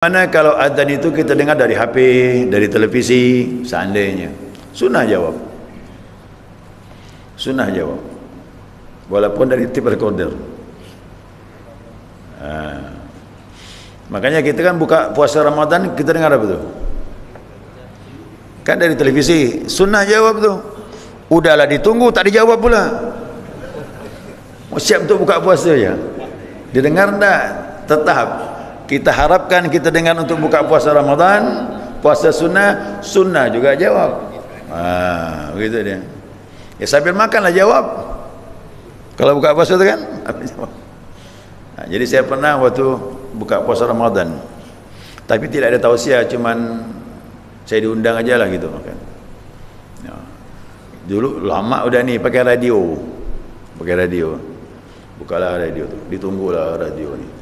Mana kalau adzan itu kita dengar dari HP, dari televisi, seandainya. Sunnah jawab. Sunnah jawab. Walaupun dari tape recorder. Makanya kita kan buka puasa Ramadan, kita dengar apa tuh? Kan dari televisi. Sunnah jawab tuh. Udahlah ditunggu, tak dijawab pula. Siap untuk buka puasa ya? Didengar enggak? Tetap. Kita harapkan kita dengar untuk buka puasa Ramadan, puasa sunnah, sunnah juga jawab. Begitu dia. Ya sambil makanlah jawab. Kalau buka puasa itu kan, apa jawab? Jadi saya pernah waktu buka puasa Ramadan, tapi tidak ada tausiah, cuman saya diundang aja lah gitu makan. Ya. Dulu lama udah nih pakai radio, bukalah radio tuh, ditunggulah radio nih.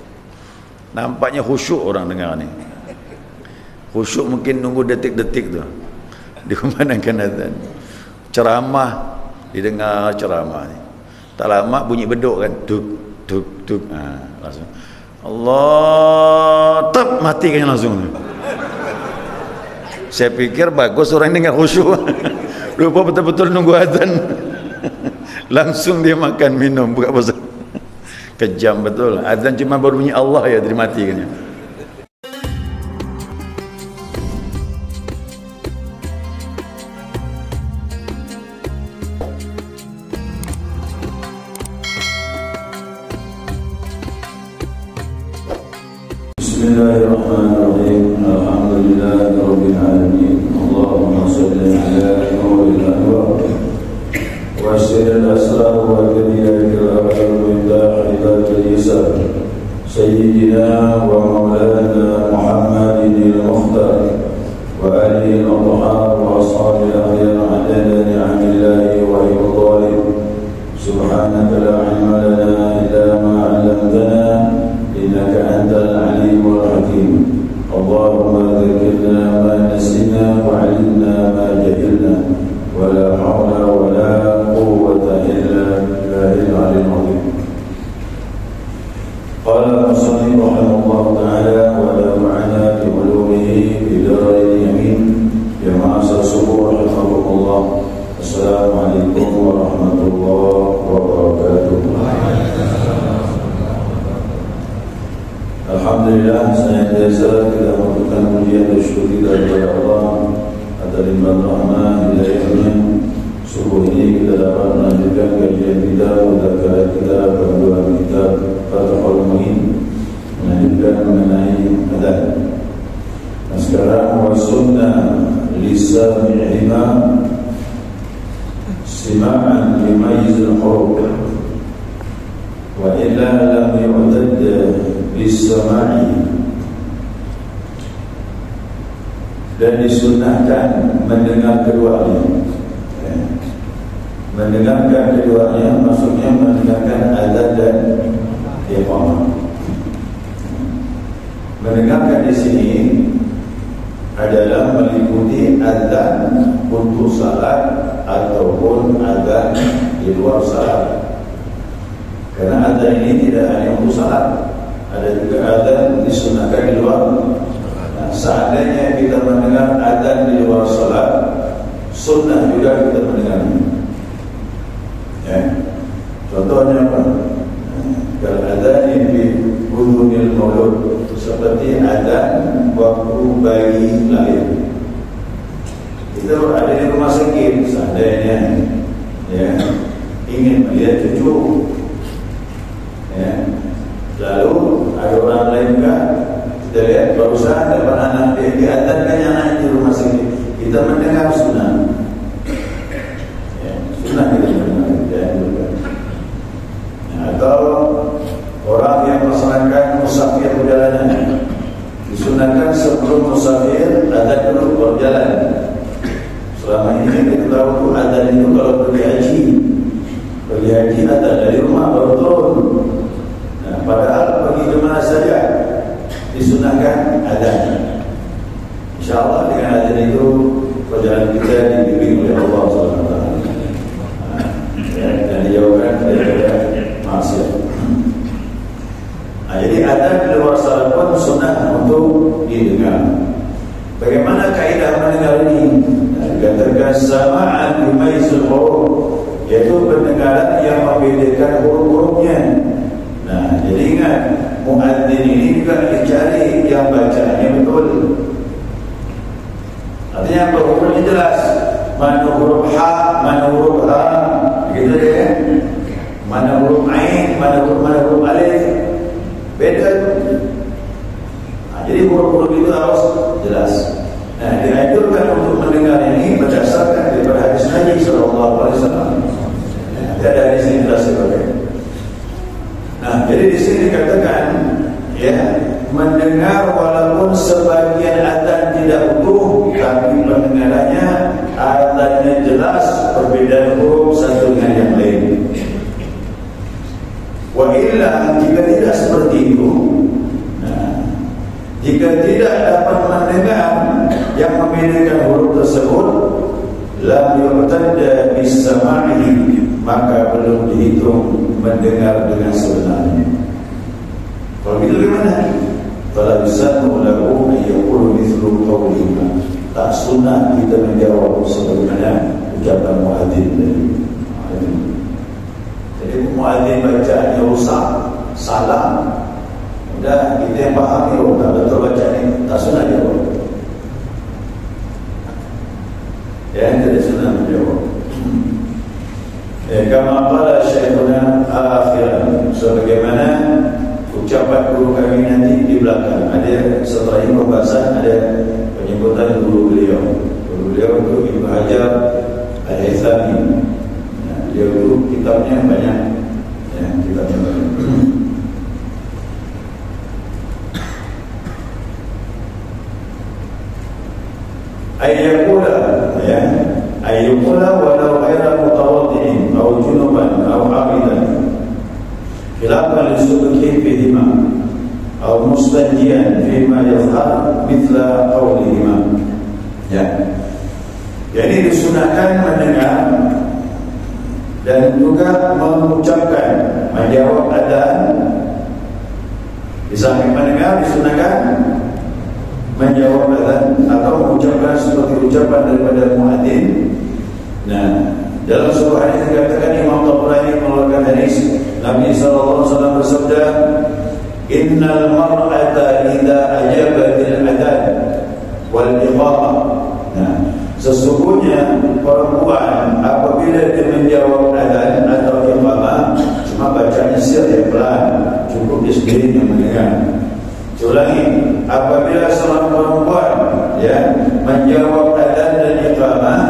Nampaknya khusyuk orang dengar ni. Khusyuk mungkin nunggu detik-detik tu. Dikumandangkan azan. Ceramah, didengar ceramah ni. Tak lama bunyi beduk kan. Duk, duk, duk. Langsung. Allah, tap, mati kan langsung. Saya pikir bagus orang dengar khusyuk. Lupa betul-betul nunggu azan. Langsung dia makan, minum, buka puasa. Kejam betul. Azan cuma baru bunyi Allah ya, dia mati kan ya. Bismillahirrahmanirrahim. Alhamdulillahirabbil alamin. Allahumma shalli ala nuril anwar wa sirril asrar wa kadiyakil akhir min da'il yasar sayyidina wa maulana Muhammadin al-Mukhtar wa alihi al-athhar wa ashabihi al-akhyar adada ni'amillahi wa ibadih. Subhanaka la ilma lana illa ma 'allamtana innaka antal alimul hakim. Allahumma dhakkirna ma nasina wa 'allimna ma jahilna wa la hawla wa la quwwata illa billahil 'aliyyil 'azim. Qala musannif rahimahullah ta'ala wa nafa'ana bi 'ulumihi fi daril yamin. Ya ma'asar subuh rahimahullah. Assalamualaikum warahmatullahi wabarakatuh. Alhamdulillah, senantiasa kita mengucapkan pujian dan syukur kepada Allah atas limpahan rahmat hidayahnya. Subuh ini kita dapat melanjutkan kajian kita, mudzakarah kita, panduan kita, Fathul Muin, melanjutkan mengenai adzan. Nah sekarang wa sunnah lisami'ihima sima'an limayizil huruf wa illa lam yu'tad bisama'i, dan disunnahkan mendengar keduanya. Mendengarkan keduanya maksudnya mendengarkan adzan dan iqamah. Mendengarkan di sini adalah meliputi adzan untuk salat ataupun adzan di luar salat. Karena adzan ini tidak hanya untuk salat, ada juga adzan disunahkan di luar. Nah, seandainya kita mendengar adzan di luar salat, sunnah juga kita mendengarnya. Ya. Contohnya apa? Kalau adzan di udhunil maulud, seperti adzan waktu bayi lahir. Kita ada di rumah sakit, seandainya ya ingin melihat cucu, ya, lalu ada orang lain kan, kita lihat barusan dapat anak dia diadzankan anak di rumah sakit, kita mendengar sunnah, ya, sunnah kita mendengar, ya, atau orang yang melaksanakan musafir perjalanan, disunahkan sebelum musafir adzan dulu berjalan. Selama ini kita tahu adzan itu kalau pergi haji adzan dari rumah baru turun. Nah, padahal pergi ke mana saja disunahkan adzan. InsyaAllah dengan adzan itu perjalanan kita dibimbing oleh Allah SWT, dan dijauhkan daripada maksiat. Jadi adzan di luar salat pun sunnah untuk didengar. Bagaimana kaidah mendengar ini? Dikatakan sama'an bimaizul huruf, yaitu pendengaran yang membedakan huruf-hurufnya. Nah, jadi ingat, muadzin ini juga dicari yang bacanya betul. Artinya apa? Hurufnya jelas. Mana huruf ha, mana huruf ha, begitu dia. Mana huruf ain, mana huruf alif, beda. Jadi huruf-huruf itu harus jelas. Nah, dianjurkan untuk mendengar ini berdasarkan daripada hadis Nabi sallallahu alaihi wasallam. Ada hadis ini jelas sebagai. Nah, jadi di sini dikatakan ya, mendengar walaupun sebagian adzan tidak utuh, tapi pendengarannya adzannya jelas, perbedaan huruf satu dengan yang lain. Wa illa, jika tidak seperti itu, jika tidak dapat mendengar yang membedakan huruf tersebut, lam yu'tadda bis-sama'i, maka belum dihitung mendengar dengan sebenarnya. Kalau begitu bagaimana? Fala yusannu lahu an yaqulu mithlu qawlihima. Tak sunnah kita menjawab sebagaimana ucapan muadzin tadi. Jadi muadzin bacaannya rusak, salah, udah kita yang paham ya, tak betul baca ni, tak sunnah jawab. Ya, tidak sunnah menjawab. Kama qala syekhuna akhiran, sebagaimana ucapan guru kami nanti di belakang. Ada setelah ini pembahasan, ada penyebutan guru beliau. Guru beliau itu Ibnu Hajar Al-Haythami. Nah, dia itu kitabnya banyak. Ya, kitabnya banyak. Ayyakula, ya, ayyakula walau ghaira mutawaddi'in aw junuban aw abidan khilafan lisubki fihima aw mustanjian fima yazhar mithla qawlihima. Ya, jadi disunahkan mendengar dan juga mengucapkan, menjawab adzan. Di samping mendengar disunahkan menjawab adzan atau mengucapkan seperti ucapan daripada muadzin. Nah, dalam sebuah hadis dikatakan, Imam Tabrani mengeluarkan hadis Nabi sallallahu alaihi wasallam bersabda, "Innal mar'ata idza ajabatil adzan wal iqamah." Nah, sesungguhnya perempuan apabila dia menjawab adzan atau iqamah, cuma bacanya sir ya, pelan, cukup dia sendiri yang mendengar. Ulangi, apabila seorang perempuan ya menjawab adzan dan iqamah,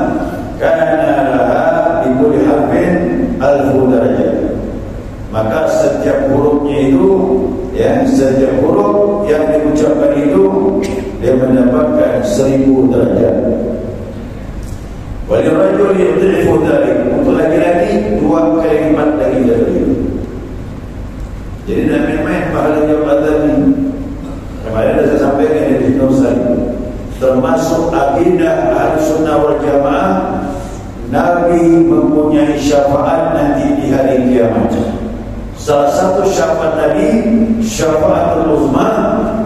kana laha bi kulli harfin alfu darajah, maka setiap hurufnya itu ya, setiap huruf yang diucapkan itu dia mendapatkan 1000 derajat. Wal rajul yudhifu dzalik, untuk laki-laki 2 kali lipat lagi dari itu. Jadi tidak main-main pahala jawab adzan ini. Kemarin saya sampaikan di Nusa, termasuk akidah Ahlussunnah wal Jamaah, Nabi mempunyai syafaat nanti di hari kiamat. Salah satu syafaat Nabi, syafaatul uzma,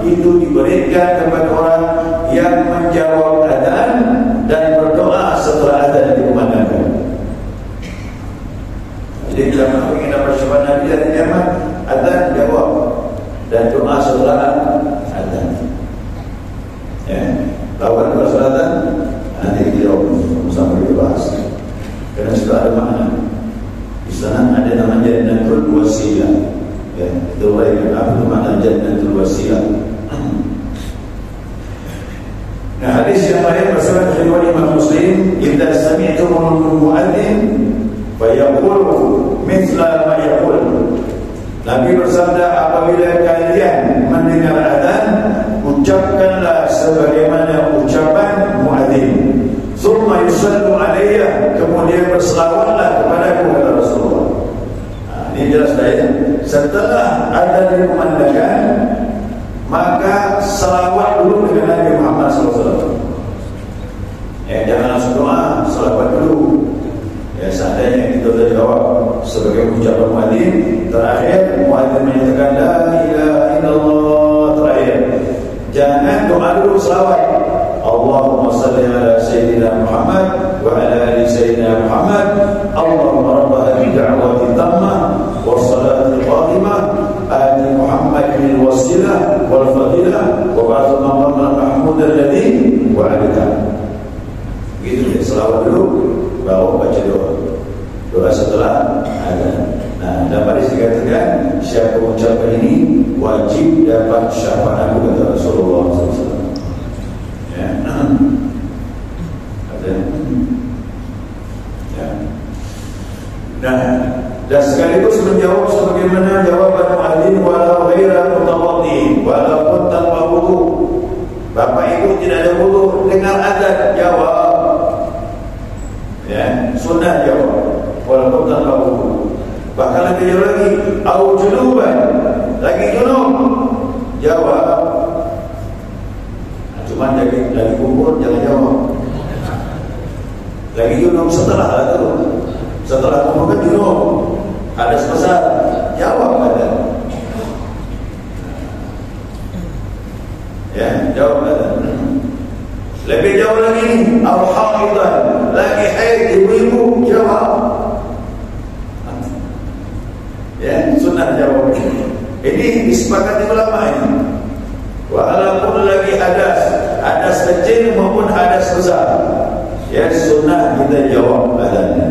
itu diberikan kepada orang yang menjawab adzan dan berdoa setelah adzan dikumandangkan. Jadi kalau ingin dapat syafaat Nabi di hari kiamat, adzan jawab dan doa setelah adzan. Ya, lawan persyaratan nanti kita sama kita bahas. Karena sudah ada makna. Di sana ada nama jannatul wasilah. Ya, itu apa itu makna jannatul wasilah. Nah, hadis yang lain bersama riwayat Imam Muslim, "Idza sami'tumul mu'adzin fayaqulu mithla ma yaqul." Nabi bersabda, apabila kalian mendengar adzan, ucapkanlah sebagaimana ucapan muadzin. Tsumma yusallu alayya, kemudian berselawatlah kepadaku, kata Rasulullah. Nah, ini jelas ya. Setelah adzan dikumandangkan, maka selawat dulu dengan Nabi Muhammad SAW. Jangan langsung doa, selawat dulu. Ya, seandainya kita sudah jawab sebagai ucapan muadzin, terakhir muadzin menyatakan la ilaha Lalu selawat, Allahumma salli ala Sayyidina Muhammad wa ala ali Sayyidina Muhammad. Allahumma rabba hadhihi da'wati tammah was salati qa'imah ati Muhammadin wasilah wal fadilah wa ba'athu maqaman mahmud alladhi wa'adaka. Begitu dia selawat dulu, baru baca doa. Doa setelah azan. Nah, dapat dikatakan siapa mengucapkan ini wajib dapat syafaat Nabi kata Rasulullah SAW. Ya. Ya. Nah, dan sekaligus menjawab sebagaimana jawaban muadzin walau ghaira mutawaddi, walaupun tanpa wudu. Bapak ibu tidak ada wudu, dengar azan jawab. Ya, sunnah jawab walaupun tanpa wudu. Bahkan lebih jauh lagi, au junuban, lagi junub, jawab. Cuma lagi kubur jangan jawab. Lagi junub setelah itu, setelah kubur kan junub, ada sebesar, jawab ada. Ya, jawab ada. Lebih jauh lagi, au haidan, lagi haid ibu-ibu, jawab. Ya, sunnah jawab. Ini disepakati ulama ini. Walaupun lagi hadas kecil maupun hadas besar, ya sunnah kita jawab azannya.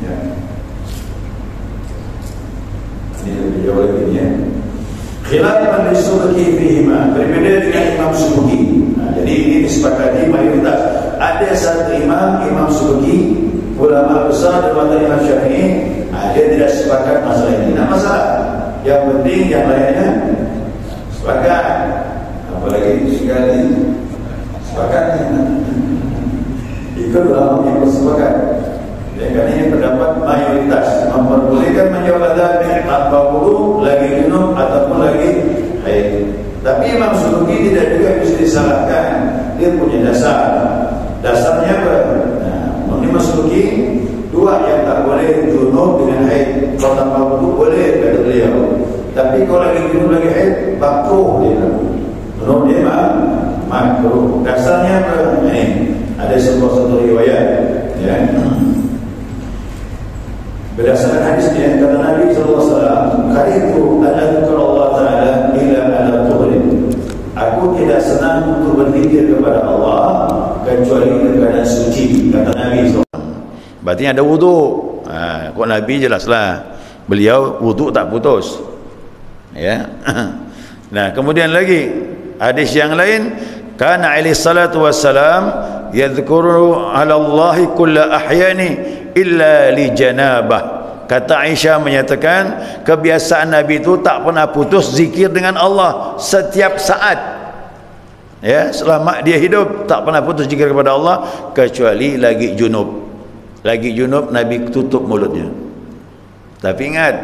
Ya. Ini lebih jauh lagi ya. Khilafan li Subki fihima, berbeda dengan Imam Subki. Nah, jadi ini disepakati mayoritas. Ada satu Imam Subki, ulama besar dari mata Imam Syafi'i. Dia tidak sepakat masalah ini. Tidak masalah. Yang penting yang lainnya sepakat. Apalagi sekali sepakat. Ikut ulama yang bersepakat. Karena ini pendapat mayoritas memperbolehkan menjawab azan tanpa wudu, lagi junub ataupun lagi haid. Tapi Imam Subki tidak juga bisa disalahkan. Dia punya dasar. Dasarnya apa? Nah, Imam Subki dua yang tak boleh, junub dengan haid. Kalau tanpa wudu boleh kata beliau. Tapi kalau lagi junub lagi haid, makruh dia. Menurut dia makruh. Dasarnya apa? Ada satu riwayat, ya. Berdasarkan hadisnya kata Nabi SAW, "Karitu an adzkura Allah Taala ila ala tuhrin." Aku tidak senang untuk berzikir kepada Allah kecuali dalam keadaan suci, kata Nabi SAW. Berarti ada wudu. Kok Nabi jelaslah. Beliau wudu tak putus. Ya. Nah, kemudian lagi hadis yang lain, kana alaihi salatu wassalam yadhkuru 'ala Allah kulla ahyani illa li janabah. Kata Aisyah menyatakan kebiasaan Nabi itu tak pernah putus zikir dengan Allah setiap saat. Ya, selama dia hidup tak pernah putus zikir kepada Allah kecuali lagi junub. Lagi junub Nabi tutup mulutnya. Tapi ingat,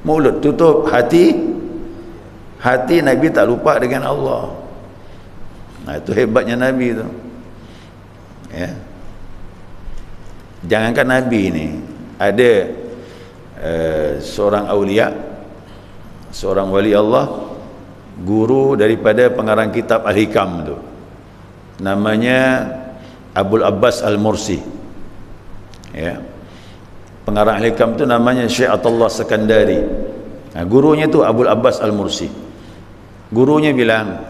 mulut tutup, hati Nabi tak lupa dengan Allah. Nah, itu hebatnya Nabi itu. Ya. Jangankan Nabi ini, ada seorang aulia, seorang wali Allah, guru daripada pengarang kitab Al-Hikam itu, namanya Abul Abbas Al-Mursi. Ya. Pengarang Al-Hikam itu namanya Syekh Atullah Sekandari. Nah, gurunya itu Abul Abbas Al-Mursi. Gurunya bilang,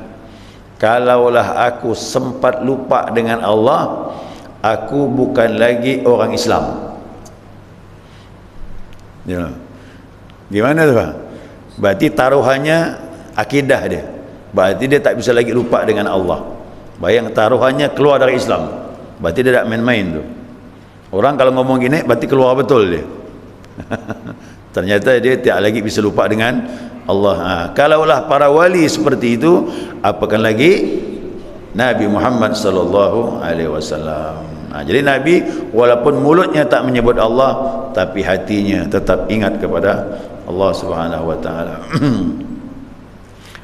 kalaulah aku sempat lupa dengan Allah, aku bukan lagi orang Islam. Ya. Gimana tu Pak? Berarti taruhannya akidah dia. Berarti dia tak bisa lagi lupa dengan Allah. Bayang taruhannya keluar dari Islam. Berarti dia tak main-main tu. Orang kalau ngomong gini berarti keluar betul dia. Ternyata dia tak lagi bisa lupa dengan Allah. Kalaulah para wali seperti itu, apakah lagi Nabi Muhammad sallallahu alaihi wasallam. Jadi Nabi walaupun mulutnya tak menyebut Allah, tapi hatinya tetap ingat kepada Allah Subhanahu wa taala.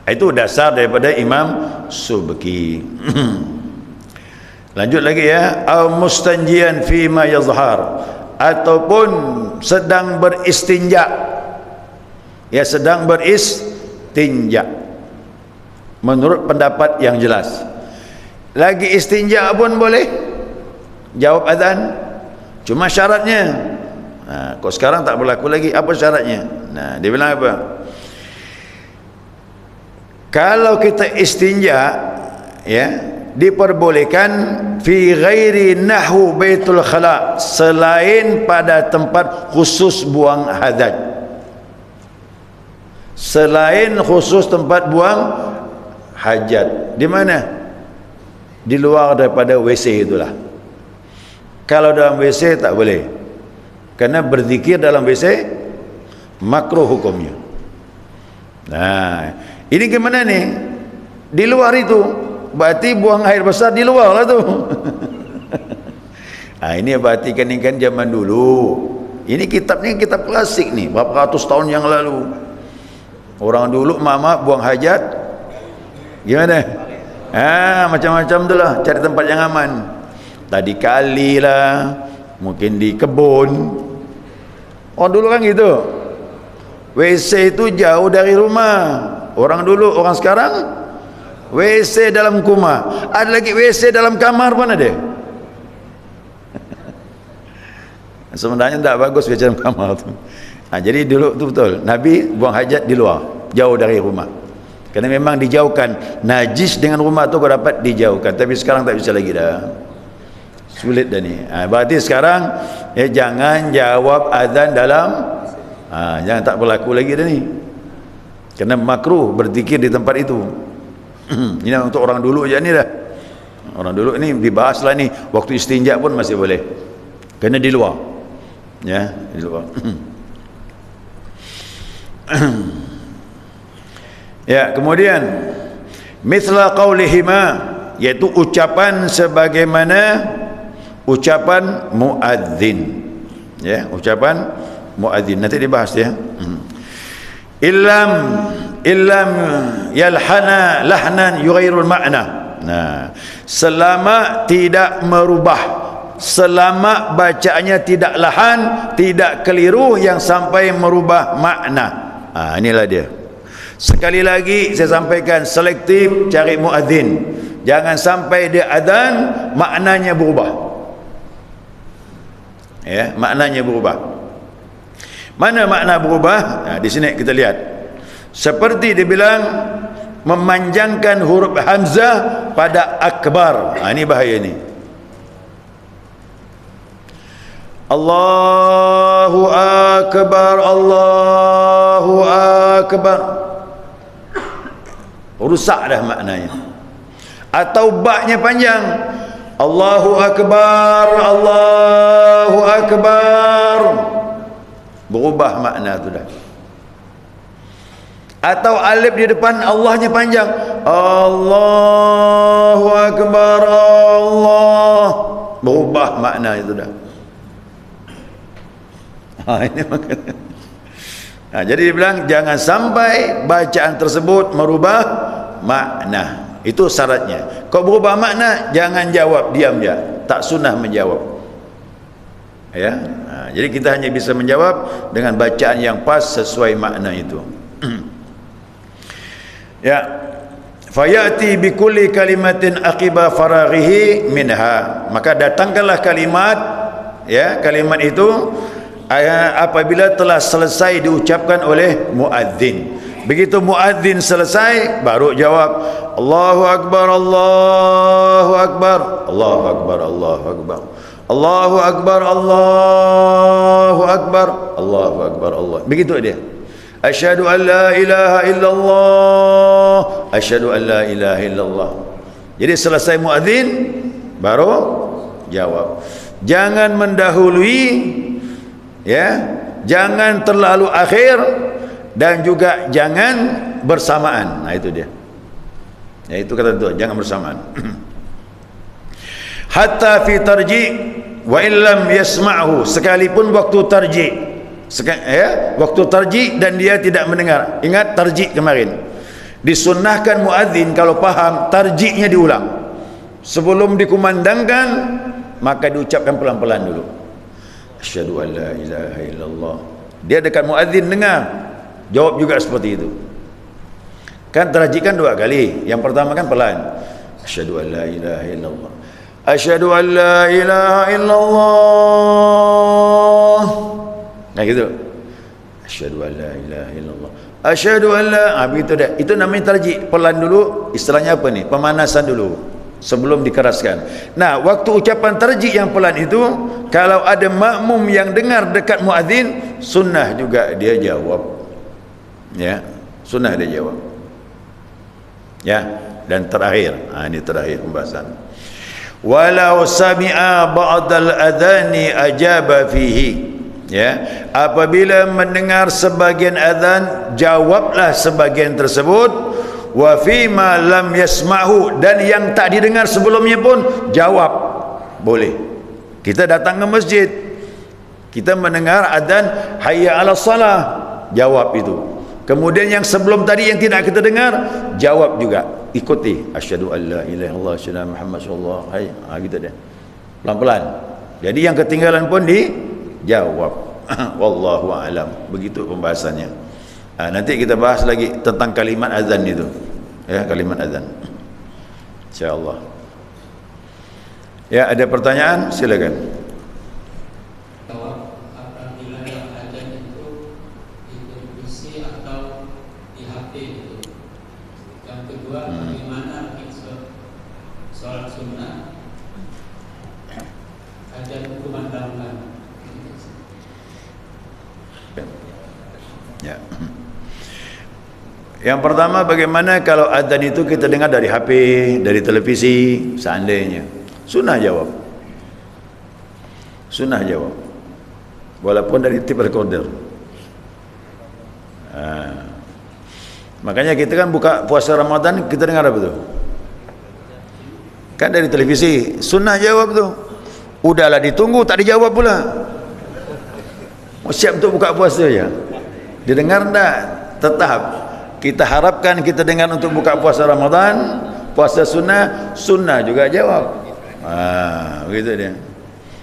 Itu dasar daripada Imam Subki. Lanjut lagi ya, au mustanjian fi ma yazhar, ataupun sedang beristinja. Ya, sedang beristinja. menurut pendapat yang jelas. Lagi istinja pun boleh jawab azan, cuma syaratnya, kok sekarang tak berlaku lagi. Apa syaratnya? Nah, dia bilang apa? Kalau kita istinja, ya, diperbolehkan fi ghairi nahu baitul khala, selain pada tempat khusus buang hajat, selain khusus tempat buang hajat. Di mana? Di luar daripada WC itulah. Kalau dalam WC tak boleh, kerana berzikir dalam WC makruh hukumnya. Nah, ini gimana nih? Di luar itu berarti buang air besar di luar lah tu. Ini berarti kan zaman dulu. Ini kitab ni kitab klasik ni, berapa ratus tahun yang lalu. Orang dulu mama buang hajat gimana? Macam-macam tu lah, cari tempat yang aman. Tadi kali lah, mungkin di kebun. Orang dulu kan gitu. WC itu jauh dari rumah. Orang dulu, orang sekarang WC dalam rumah. Ada lagi WC dalam kamar pun ada. Sebenarnya tak bagus WC dalam kamar tu. Jadi dulu tu betul, Nabi buang hajat di luar, jauh dari rumah. Kerana memang dijauhkan, najis dengan rumah tu kau dapat dijauhkan. Tapi sekarang tak bisa lagi dah, sulit dah ni. Berarti sekarang jangan jawab azan dalam, jangan, tak berlaku lagi dah ni. Kerana makruh berzikir di tempat itu. Ini untuk orang dulu je ni dah. Orang dulu ni dibahas lah ni, waktu istinja pun masih boleh, kerana di luar, ya, di luar. Ya, kemudian mithla qaulihima, yaitu ucapan sebagaimana ucapan muadzin, ya, ucapan muadzin nanti dibahas ya. Illam yalhana lahnan yughairul makna. Nah, selama tidak merubah, selama bacaannya tidak lahan, tidak keliru yang sampai merubah makna. Inilah dia. Sekali lagi saya sampaikan, selektif cari muadzin. Jangan sampai dia azan maknanya berubah. Ya, maknanya berubah. Mana makna berubah? Di sini kita lihat. Seperti dia bilang memanjangkan huruf hamzah pada akbar. Ini bahaya ni. Allahu akbar, Allahu akbar. Rusak dah maknanya. Atau ba-nya panjang, Allahu akbar, Allahu akbar, berubah makna tu dah. Atau alif di depan Allahnya panjang, Allahu akbar, Allah, berubah makna itu dah. Ini maknanya. Jadi dia bilang jangan sampai bacaan tersebut merubah makna. Itu syaratnya. Kau berubah makna, jangan jawab, diam je. Tak sunnah menjawab. Ya. Jadi kita hanya bisa menjawab dengan bacaan yang pas sesuai makna itu. Ya. Fayati bi kulli kalimatin aqiba faraghihi minha. Maka datangkanlah kalimat, ya, kalimat itu apabila telah selesai diucapkan oleh muadzin. Begitu muadzin selesai, baru jawab Allahu akbar, Allahu akbar, Allahu akbar, Allahu akbar, Allahu akbar, Allahu akbar, Allahu akbar, Allah. Begitu dia. Asyhadu an la ilaha illallah, asyhadu an la ilaha illallah. Jadi selesai muadzin baru jawab. Jangan mendahului, ya, jangan terlalu akhir, dan juga jangan bersamaan. Itu dia. Ya, itu kata tu, jangan bersamaan. Hatta fi tarji wa illam yasma'hu, sekalipun waktu tarji, ya, waktu tarji dan dia tidak mendengar. Ingat tarji kemarin. Disunnahkan muadzin kalau faham tarjinya diulang. Sebelum dikumandangkan maka diucapkan pelan-pelan dulu. Asyhadu an la ilaha illallah. Dia dekat muadzin dengar, jawab juga seperti itu. Kan terajik kan 2 kali. Yang pertama kan pelan. Asyhadu an la ilaha illallah. Asyhadu an la ilaha illallah. Nah gitu. Asyhadu an la ilaha illallah. Asyhadu an la, begitu dah. Itu namanya terajik. Pelan dulu, istilahnya apa ni? Pemanasan dulu sebelum dikeraskan. Nah, waktu ucapan terajik yang pelan itu, kalau ada makmum yang dengar dekat muadzin, sunnah juga dia jawab. Ya, sunnah dia jawab. Ya, dan terakhir, ini terakhir pembahasan. Walau sami'a ba'dal adhani ajaba fihi. Ya, apabila mendengar sebagian azan, jawablah sebagian tersebut. Wa fima lam yasma'hu, dan yang tak didengar sebelumnya pun jawab. Boleh. Kita datang ke masjid, kita mendengar azan hayya 'alas salah, jawab itu. Kemudian yang sebelum tadi yang tidak kita dengar, jawab juga, ikuti. Asyhadu an la ilaha illallah, asyhadu anna Muhammad sallallahu alaihi wasallam. Gitu deh. Pelan-pelan. Jadi yang ketinggalan pun dijawab. Wallahu a'lam. Begitu pembahasannya. Nanti kita bahas lagi tentang kalimat azan itu. Ya, kalimat azan. Insyaallah. Ya, ada pertanyaan? Silakan. Apabila yang azan itu di televisi atau di HP gitu. Yang kedua, bagaimana sholat sunnah azan berkumandangkan? Ya. Yang pertama, bagaimana kalau azan itu kita dengar dari HP, dari televisi, seandainya. Sunnah jawab. Sunnah jawab. Walaupun dari tape recorder. Makanya kita kan buka puasa Ramadan, kita dengar apa tuh? Kan dari televisi. Sunnah jawab tuh. Udahlah ditunggu, tak dijawab pula. Siap untuk buka puasa ya. Didengar enggak? Tetap kita harapkan kita dengar untuk buka puasa Ramadan, puasa sunnah, sunnah juga jawab. Begitu dia.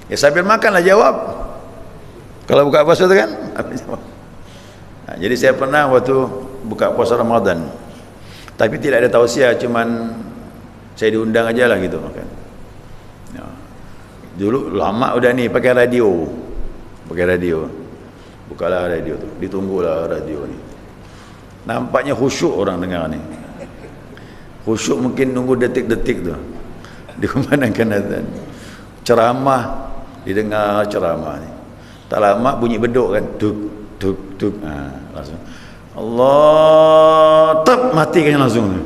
Ya sambil makanlah jawab. Kalau buka puasa itu kan jawab. Jadi saya pernah waktu buka puasa Ramadan, tapi tidak ada tausiah, cuman saya diundang aja lah gitu makan. Ya. Dulu lama udah nih pakai radio. Bukalah radio tu, ditunggulah radio ni. Nampaknya khusyuk orang dengar ni. Khusyuk mungkin nunggu detik-detik tu. Dikumandangkan azan. Ceramah, didengar ceramah ni. Tak lama bunyi beduk kan, tuk tuk tuk. Langsung Allah, tep mati kan langsung.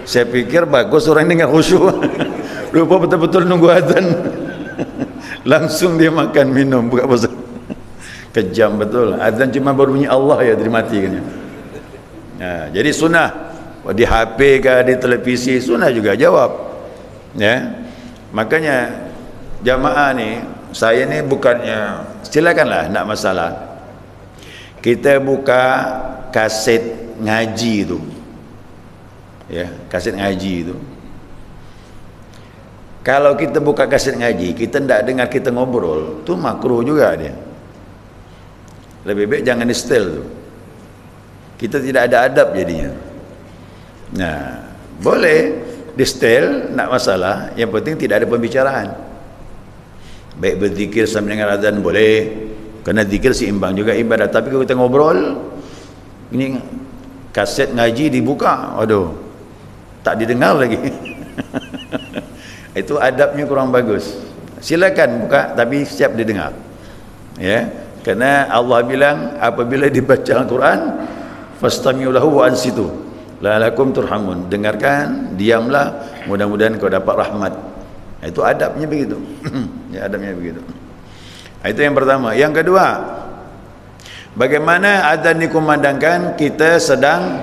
Saya pikir bagus orang dengar khusyuk. Lupa betul-betul nunggu azan. Langsung dia makan minum buka puasa. Kejam betul. Azan cuma baru bunyi Allah ya dimatikan. Jadi sunnah di HP ke di televisi, sunnah juga jawab. Ya. Makanya jamaah ni, saya ni bukannya, silakanlah, tak masalah. Kita buka kaset ngaji tu. Ya, kaset ngaji tu. Kalau kita buka kaset ngaji, kita tidak dengar kita ngobrol, tu makruh juga dia. Lebih baik jangan di setel tu. Kita tidak ada adab jadinya. Nah, boleh di setel, tak masalah. Yang penting tidak ada pembicaraan. Baik berzikir sambil dengar azan boleh, kerana zikir seimbang juga ibadat. Tapi kalau kita ngobrol, ini kaset ngaji dibuka, aduh, tak didengar lagi. Itu adabnya kurang bagus. Silakan buka, tapi siap didengar. Ya. Kerana Allah bilang apabila dibaca Al-Quran, fastami'u lahu wa ansitu la'alakum turhamun. Dengarkan, diamlah, mudah-mudahan kau dapat rahmat. Itu adabnya begitu. Ya, adabnya begitu. Itu yang pertama. Yang kedua, bagaimana azan dikumandangkan kita sedang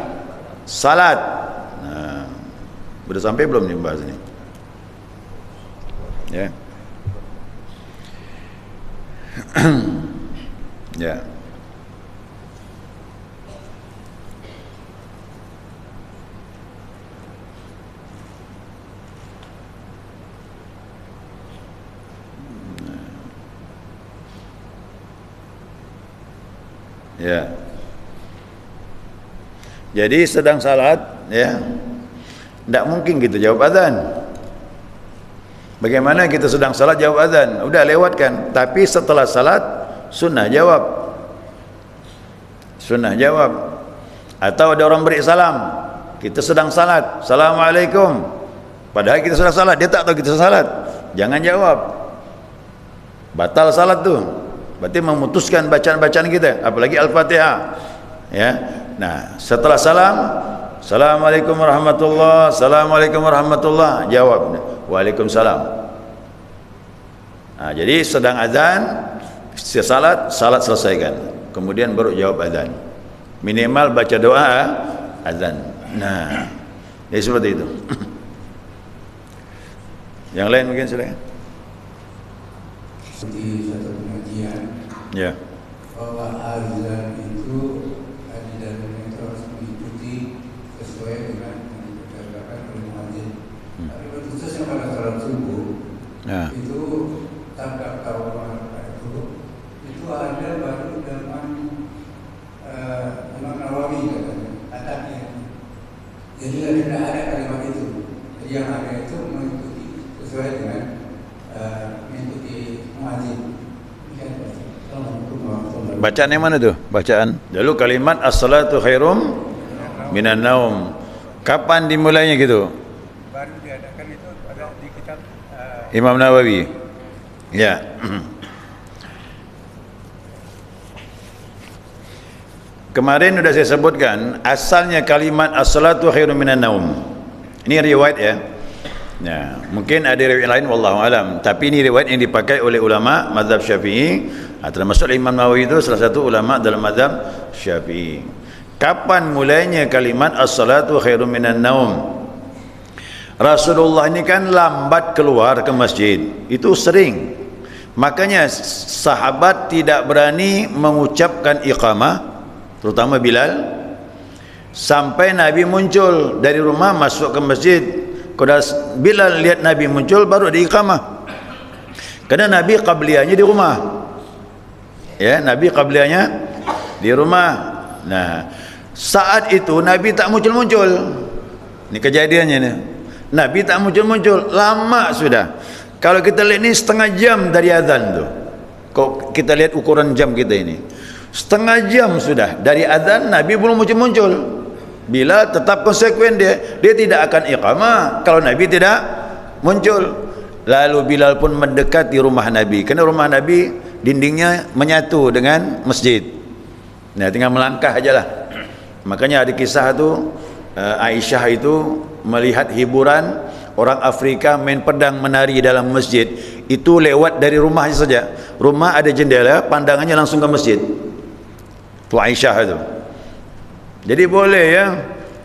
salat. Sudah sampai belum nih bahas ini? Ya. Ya. Ya. Jadi sedang salat, ya, tidak mungkin kita jawab azan. Bagaimana kita sedang salat jawab azan? Udah lewatkan. Tapi setelah salat sunnah jawab. Sunnah jawab. Atau ada orang beri salam, kita sedang salat, Assalamualaikum. Padahal kita sedang salat, dia tak tahu kita salat. Jangan jawab. Batal salat tu. Berarti memutuskan bacaan-bacaan kita, apalagi Al-Fatihah. Ya. Nah, setelah salam, Assalamualaikum warahmatullahi, Assalamualaikum warahmatullahi, jawab, Waalaikumsalam. Nah, jadi sedang azan, salat selesaikan, kemudian baru jawab azan. Minimal baca doa azan. Nah, jadi seperti itu. Yang lain mungkin silakan. Seperti satu pengajian, Ya. bahwa azan itu itu harus mengikuti sesuai dengan yang dikerjakan oleh muadzin. Tapi khususnya pada salat subuh, Ya. itu tak tahu itu ada baru dalam Imam Nawawi katanya. Jadi tidak ada kalimat itu. Jadi yang ada itu mengikuti sesuai dengan mengikuti muadzin. Bacaan yang mana tu? Bacaan. Dulu kalimat as-salatu khairum minan naum. Kapan dimulainya gitu? Baru diadakan itu ada di kitab Imam Nawawi. Ya. Kemarin sudah saya sebutkan asalnya kalimat as-salatu khairum minan naum. Ini riwayat ya. Ya, mungkin ada riwayat lain wallahu alam, tapi ini riwayat yang dipakai oleh ulama mazhab Syafi'i, termasuk Imam Nawawi itu salah satu ulama dalam mazhab Syafi'i. Kapan mulainya kalimat as-salatu khairum minan naum? Rasulullah ini kan lambat keluar ke masjid, itu sering. Makanya sahabat tidak berani mengucapkan iqamah, terutama Bilal, sampai Nabi muncul dari rumah masuk ke masjid. Kalau Bilal lihat Nabi muncul baru ada iqamah. Karena Nabi qabliyahnya di rumah. Ya, Nabi qabliyahnya di rumah. Nah, saat itu Nabi tak muncul-muncul. Ini kejadiannya nih. Nabi tak muncul-muncul, lama sudah. Kalau kita lihat ini setengah jam dari azan tu. Kalau kita lihat ukuran jam kita ini, setengah jam sudah dari azan Nabi belum muncul-muncul. Bila tetap konsekuen dia tidak akan iqamah kalau Nabi tidak muncul. Lalu Bilal pun mendekati rumah Nabi, kerana rumah Nabi dindingnya menyatu dengan masjid. Nah, tinggal melangkah ajalah. Makanya ada kisah tu, Aisyah itu melihat hiburan orang Afrika main pedang menari dalam masjid, itu lewat dari rumahnya saja. Rumah ada jendela, pandangannya langsung ke masjid. Tu Aisyah itu. Jadi boleh ya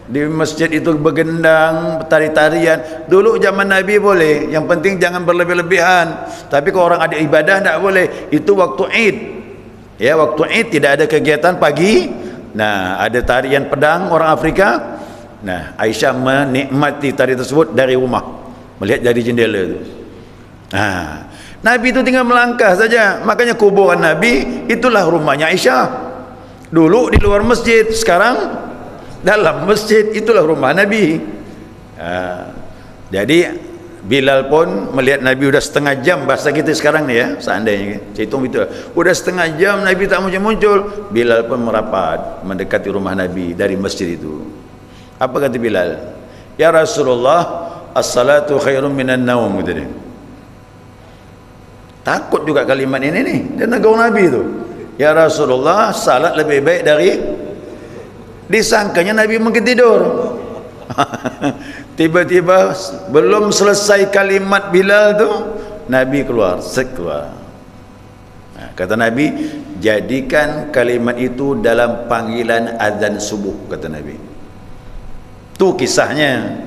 di masjid itu bergendang, tari-tarian. Dulu zaman Nabi boleh, yang penting jangan berlebih-lebihan. Tapi kalau orang ada ibadah tak boleh. Itu waktu Id. Ya, waktu Id tidak ada kegiatan pagi. Nah, ada tarian pedang orang Afrika. Nah, Aisyah menikmati tari tersebut dari rumah, melihat dari jendela itu. Nah, Nabi itu tinggal melangkah saja. Makanya kuburan Nabi itulah rumahnya Aisyah. Dulu di luar masjid, sekarang dalam masjid, itulah rumah Nabi. Jadi Bilal pun melihat Nabi sudah setengah jam, bahasa kita sekarang ni ya, seandainya saya hitung betul, sudah setengah jam Nabi tak muncul-muncul. Bilal pun merapat mendekati rumah Nabi dari masjid itu. Apa kata Bilal? Ya Rasulullah, as-salatu khairum minan naum, kata dia. Takut juga kalimat ini nih, dia negur Nabi itu. Ya Rasulullah, salat lebih baik dari, disangkanya Nabi mungkin tidur. Tiba-tiba belum selesai kalimat Bilal tu, Nabi keluar, keluar. Nah, kata Nabi, jadikan kalimat itu dalam panggilan azan subuh, kata Nabi. Tu kisahnya.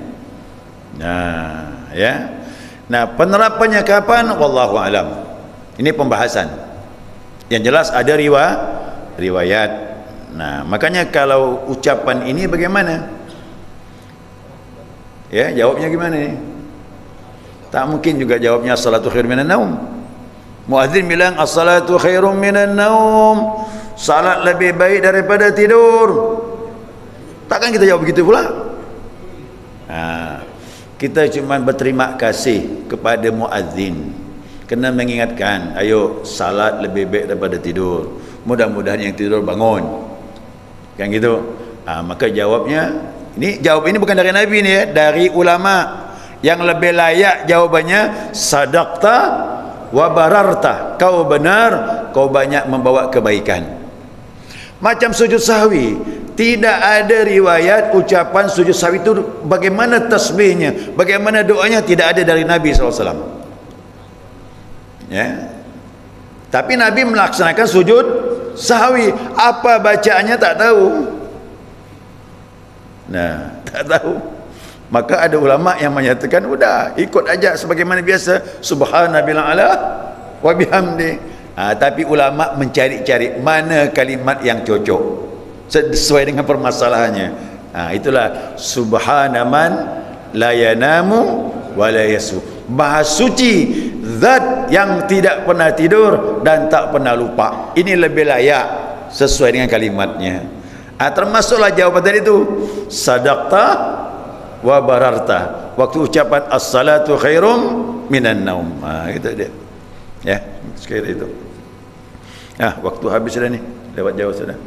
Nah, ya. Nah, penerapannya kapan? Wallahu alam. Ini pembahasan. Yang jelas ada riwayat. Nah, makanya kalau ucapan ini bagaimana? Ya, jawabnya gimana nih? Tak mungkin juga jawabnya as-salatu khairum minan naum. Muadzin bilang as-salatu khairum minan naum, salat lebih baik daripada tidur. Tak Takkan kita jawab begitu pula? Kita cuma berterima kasih kepada muazzin kena mengingatkan, ayo salat lebih baik daripada tidur, mudah-mudahan yang tidur bangun, kan gitu. Maka jawabnya, jawab ini bukan dari Nabi ni ya, dari ulama. Yang lebih layak jawabannya, sadaqta wa bararta, kau benar, kau banyak membawa kebaikan. Macam sujud sahwi, tidak ada riwayat ucapan sujud sahwi itu bagaimana tasbihnya, bagaimana doanya, tidak ada dari Nabi SAW. Ya. Tapi Nabi melaksanakan sujud sahwi, apa bacaannya tak tahu. Nah, tak tahu. Maka ada ulama yang menyatakan udah ikut aja sebagaimana biasa, subhanallahi ala wa bihamdi. Tapi ulama mencari-cari mana kalimat yang cocok sesuai dengan permasalahannya. Itulah subhanaman la yanamu wa la yasu. Maha suci zat yang tidak pernah tidur dan tak pernah lupa. Ini lebih layak sesuai dengan kalimatnya. Termasuklah jawaban tadi itu, sadaqta wa bararta, waktu ucapan as-salatu khairum minan naum. Itu dia ya, sekira itu. Waktu habis dah ni, lewat jauh sudah.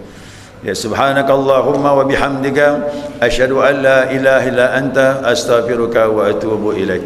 Ya, subhanakallahumma wa bihamdika asyhadu an la ilaha illa anta astaghfiruka wa atubu ilaik.